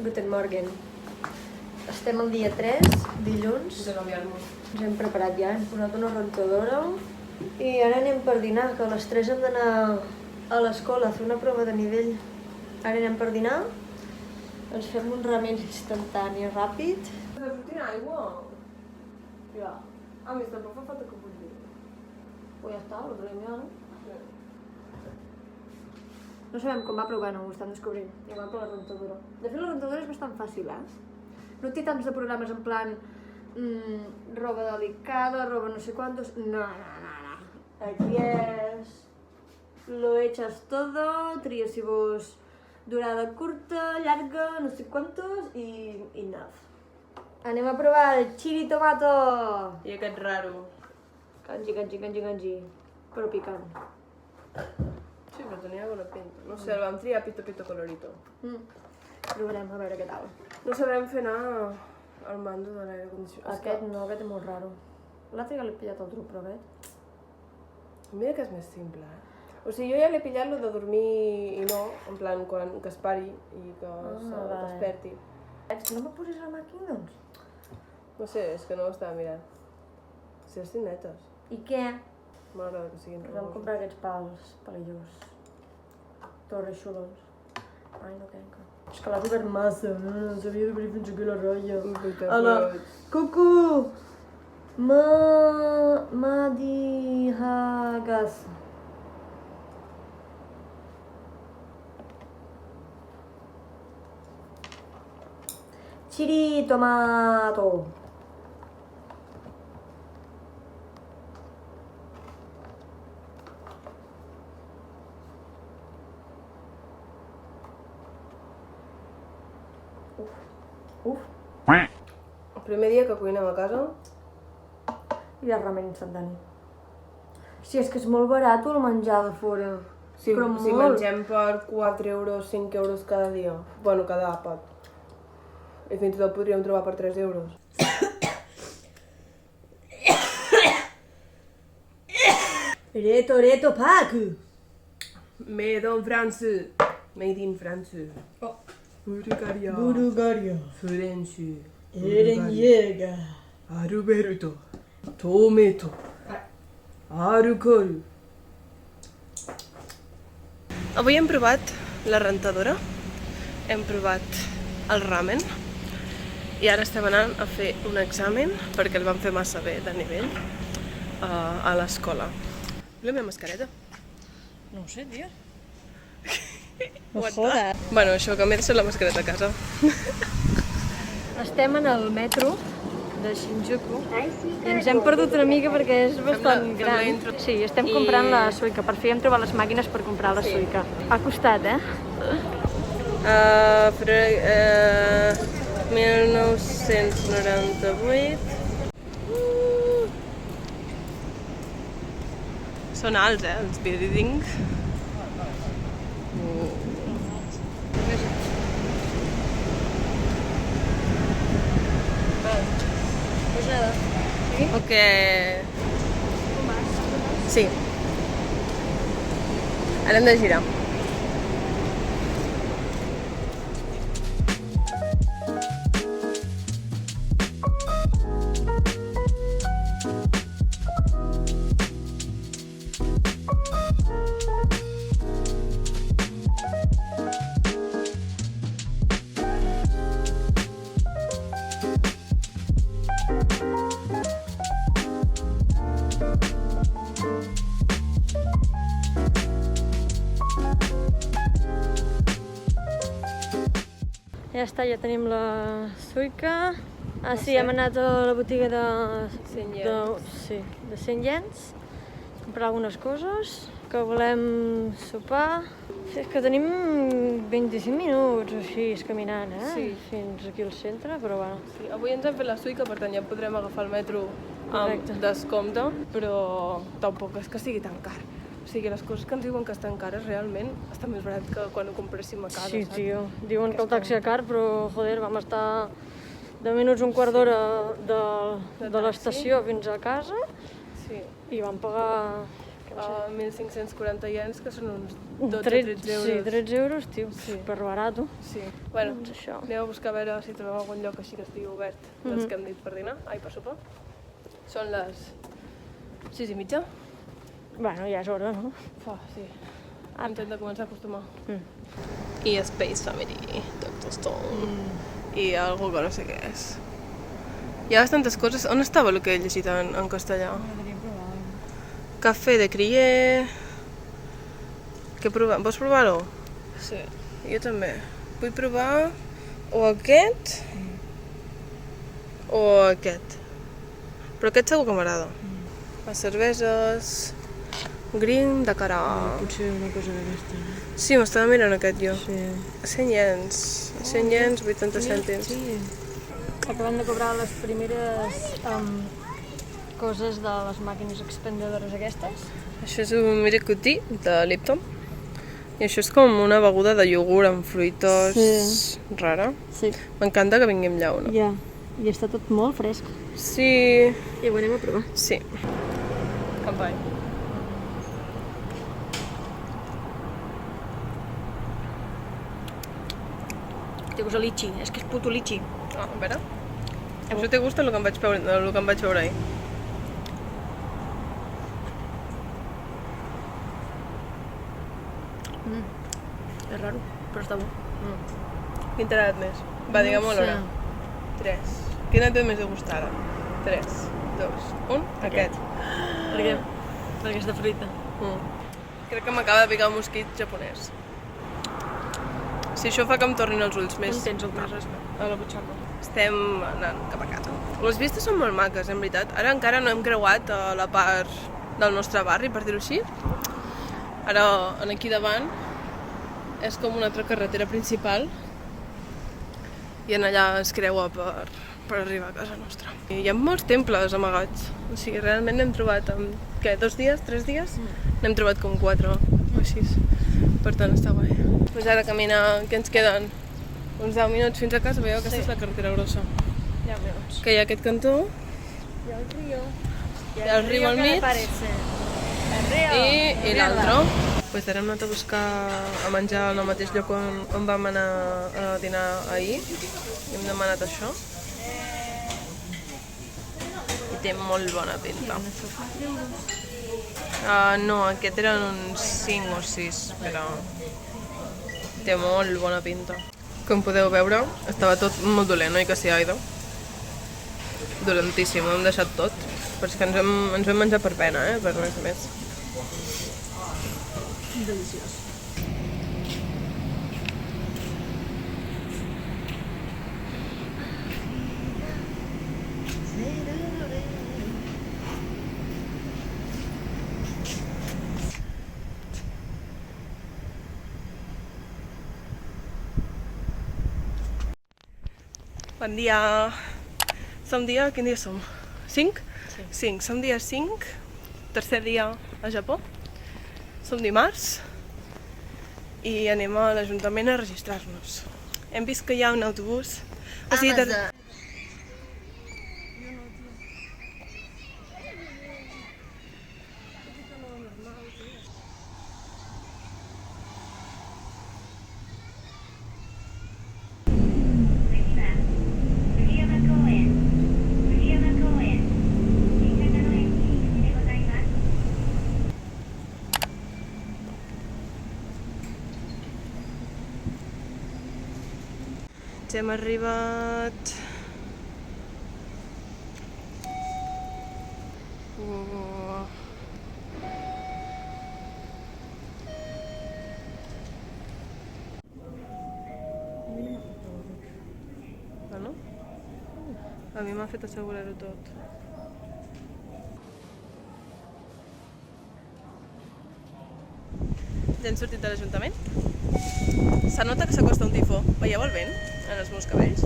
Guten Morgen. Estem el dia 3, dilluns. Ens hem preparat ja, hem posat una rentadora. I ara anem per dinar, que a les 3 hem d'anar a l'escola a fer una prova de nivell. Ara anem per dinar. Ens fem un ramen instantani ràpid. Estàs sortint aigua? Ja. A més, tampoc fa falta que vulgui. Pues ja està, ho traiem ja, no? No sabem com va, però bueno, ho estan descobrint. Ja va per la rentadora. De fet, la rentadora és bastant fàcil, No té tants de programes en plan roba delicada, roba no sé quantos... No. Aquí es... Lo echas todo, tries si vos durada curta, llarga, no sé quantos i enough. Anem a provar el chili tomato! I aquest raro. Kanji. Però picant. Sí, però tenia bona pinta. No sé, el vam triar pito colorito. Provarem a veure què tal. No sabrem fer anar al mando de l'aire condicionat. Aquest no, aquest és molt raro. L'altre ja l'he pillat el truc, però aquest... Mira que és més simple, O sigui, jo ja l'he pillat lo de dormir i no, en plan, quan que es pari i que es desperti. No me posis la màquina, doncs? No sé, és que no ho estava mirant. Si estic netes. I què? M'agrada que siguin Vam comprar aquests pals palillos. Torres xulons. Ai, no trenca. És que l'has obert massa, no s'havia d'obrir fins aquí la ratlla. Ala, Cucu! Madihagas. Chili tomato. Uf. El primer dia que cuinem a casa... I el ramen instantani. Sí, és que és molt barat el menjar de fora. Si Però si molt. mengem per 4 euros, 5 euros cada dia. Bueno, cada àpat. I fins i tot podríem trobar per 3 euros. Reto, Paco! Made in France. Made in France. Oh. Bulgaria. Bulgaria. French. Erenjega. Alberto. Tomato. Alcohol. Avui hem provat la rentadora, hem provat el ramen i ara estem anant a fer un examen perquè el vam fer massa bé de nivell a l'escola. La meva mascareta. No ho sé, tia. No jodes. Bueno, això que m'he deixat la mascareta a casa. Estem en el metro de Shinjuku i ens hem perdut una mica perquè és bastant gran. Sí, estem comprant la suica. Per fi hem trobat les màquines per comprar la suica. Ha costat, 1998. Són alts, els building. Pues nada. Ok. Sí. Ara hem de girar. Ja està, ja tenim la suica. Ah, sí, hem anat a la botiga de 100 iens. Sí, de 100 iens. Comprar algunes coses, que volem sopar. Sí, és que tenim 25 minuts o així caminant, Sí. Fins aquí al centre, però bueno. Sí, avui ens hem fet la suica, per tant ja podrem agafar el metro Correcte. amb descompte, però tampoc és que sigui tan car. O sigui, les coses que ens diuen que estan cares realment està més barat que quan ho compréssim a casa, Sí, saps? tio. Diuen que el taxi és car, però, joder, vam estar 10 minuts, un quart d'hora de l'estació fins a casa Sí. i vam pagar, què 1.540 iens, que són uns 12-13 euros. Sí, 13 euros, tio, per barato. Sí. Bueno, Doncs això. anem a buscar a veure si trobem algun lloc així que estigui obert dels que hem dit per dinar. Ai, per sopar. Són les 6:30. Bueno, ja és hora, no? Sí. Hem de començar a acostumar. I Space Family, Dr. Stone. I algú que no sé què és. Hi ha bastantes coses. On estava el que he llegit en castellà? Café de Crier... Què provem? Vols provar-ho? Sí. Jo també. Vull provar o aquest o aquest. Però aquest segur que m'agrada. Les cerveses... Green de cara... Potser una cosa d'aquesta. Sí, m'estava mirant aquest jo. Sí. 100 iens. 100 iens, 80 cèntims. Sí. Acabem de cobrar les primeres coses de les màquines expendedores aquestes. Això és un Miracuti de Lipton. I això és com una beguda de iogurt amb fruitos rara. Sí. M'encanta que vinguem allà, no? Ja. I està tot molt fresc. Sí. I ho anem a provar. Sí. Campai. Té gust a litxi, és que és puto litxi. A veure. Això te gusta el que em vaig veure ahir. És raro, però està bo. Quin t'ha agradat més? Va, digue'm-ho alhora. 3. Quin et ve més de gust ara? 3, 2, 1. Aquest. Per què? Perquè és de fruita. Crec que m'acaba de picar un mosquit japonès. Si això fa que em tornin els ulls més... On tens el cap? A la butxaca. Estem anant cap a casa. Les vistes són molt maques, en veritat. Ara encara no hem creuat a la part del nostre barri, per dir-ho així. Ara, aquí davant, és com una altra carretera principal i en allà es creua per arribar a casa nostra. I hi ha molts temples amagats. O sigui, realment n'hem trobat en, 2 dies, 3 dies? N'hem trobat com 4 o així. Per tant, està guai. Pues ara caminar, que ens queden uns 10 minuts fins a casa, veieu? Aquesta és la carretera grossa. Ja veus. Que hi ha aquest cantó, Hi ha el riu. hi ha el riu al mig i l'altre. Pues ara hem anat a buscar a menjar al mateix lloc on vam anar a dinar ahir. I hem demanat això. I té molt bona pinta. No, aquest eren uns 5 o 6, però té molt bona pinta. Com podeu veure, estava tot molt dolent, oi que sí, Aida? Dolentíssim, ho hem deixat tot. Però és que ens vam menjar per pena, per res més. Deliciós. Bon dia! Som dia... Quin dia som? 5? Sí. 5. Som dia 5, tercer dia a Japó. Som dimarts i anem a l'Ajuntament a registrar-nos. Hem vist que hi ha un autobús... Ja hem arribat... Bueno, a mi m'ha fet assegurar-ho tot. Ja hem sortit de l'Ajuntament. Se nota que s'acosta un tifó. Veieu el vent en els meus cabells?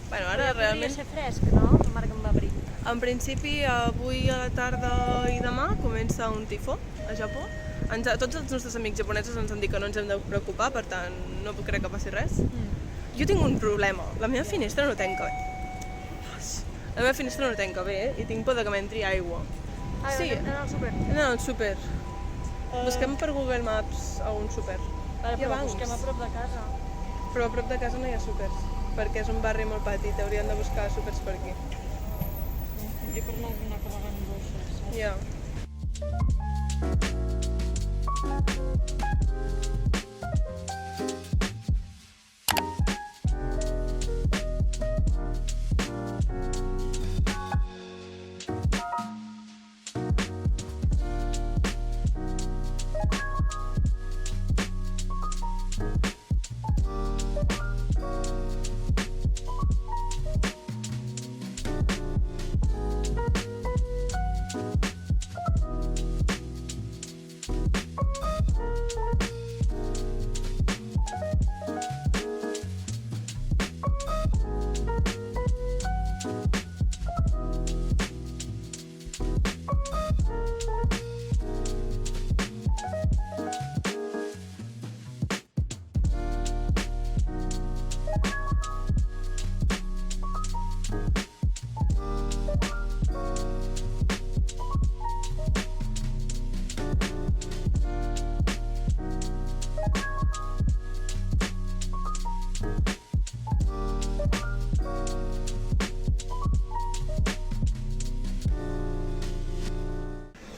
Bueno, ara realment... Podria ser fresc, no? La mare que em va abrir. En principi, avui a la tarda i demà comença un tifó a Japó. Tots els nostres amics japonesos ens han dit que no ens hem de preocupar, per tant, no crec que passi res. Jo tinc un problema. La meva finestra no tanca bé. La meva finestra no tanca bé i tinc por que m'entri aigua. Ah, Sí. anem al súper. Anem al súper. Busquem per Google Maps a un súper. Vale, Hi ha però bancs. busquem a prop de casa. Però a prop de casa no hi ha súpers, perquè és un barri molt petit, hauríem de buscar súpers per aquí. Jo per no anar carregant bosses, saps? Ja.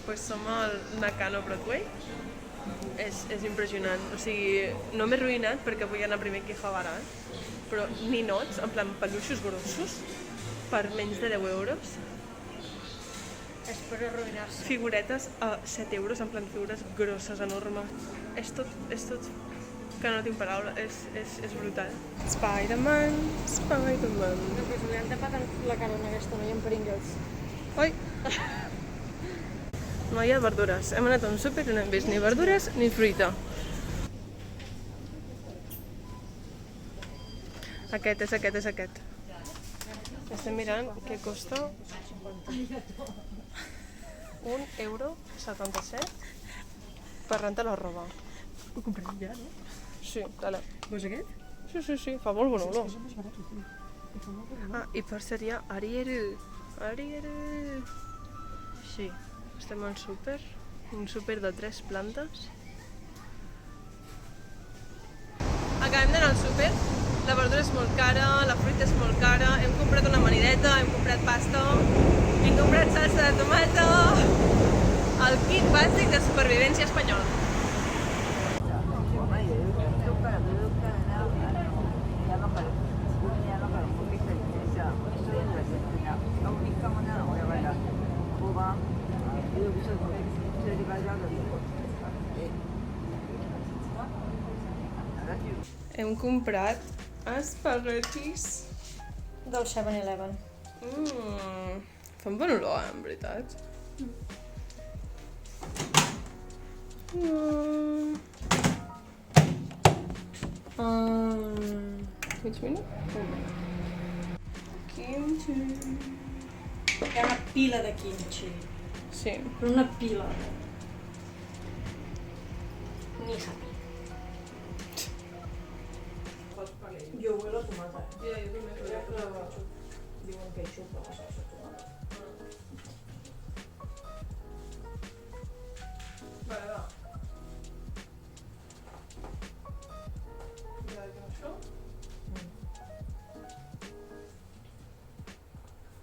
Pues som al Nakano Broadway. És impressionant. O sigui, no m'he arruïnat perquè vull anar primer aquí a Havara, però ninots, en plan peluixos grossos, per menys de 10 euros. És per arruïnar-se. Figuretes a 7 euros, en plan figures grosses, enormes. És tot que no tinc paraula, és brutal. Spider-Man, Spider-Man. No, però li han tapat la cara en aquesta noia amb Pringles. Oi! No hi ha verdures. Hem anat a un súper i no hem vist ni verdures ni fruita. Aquest. Estem mirant què costa 1,77 € per rentar la roba. Ho comprem ja, no? Sí, dale. Vols aquest? Sí, fa molt bona olor. Són més barats, tio. Ah, i per seria Arieru. Sí, estem al súper, un súper de 3 plantes. Acabem d'anar al súper, la verdura és molt cara, la fruita és molt cara, hem comprat una amanideta, hem comprat pasta, hem comprat salsa de tomata, el kit bàsic de supervivència espanyol. Hem comprat espaguetis. Del 7-Eleven. Fan bon olor, en veritat. Mig minut? Kimchi. Hi ha una pila de kimchi. Sí. Però una pila. Ni happy. Jo vull la tomata. Ja, jo també. Diuen que xupa la salsa.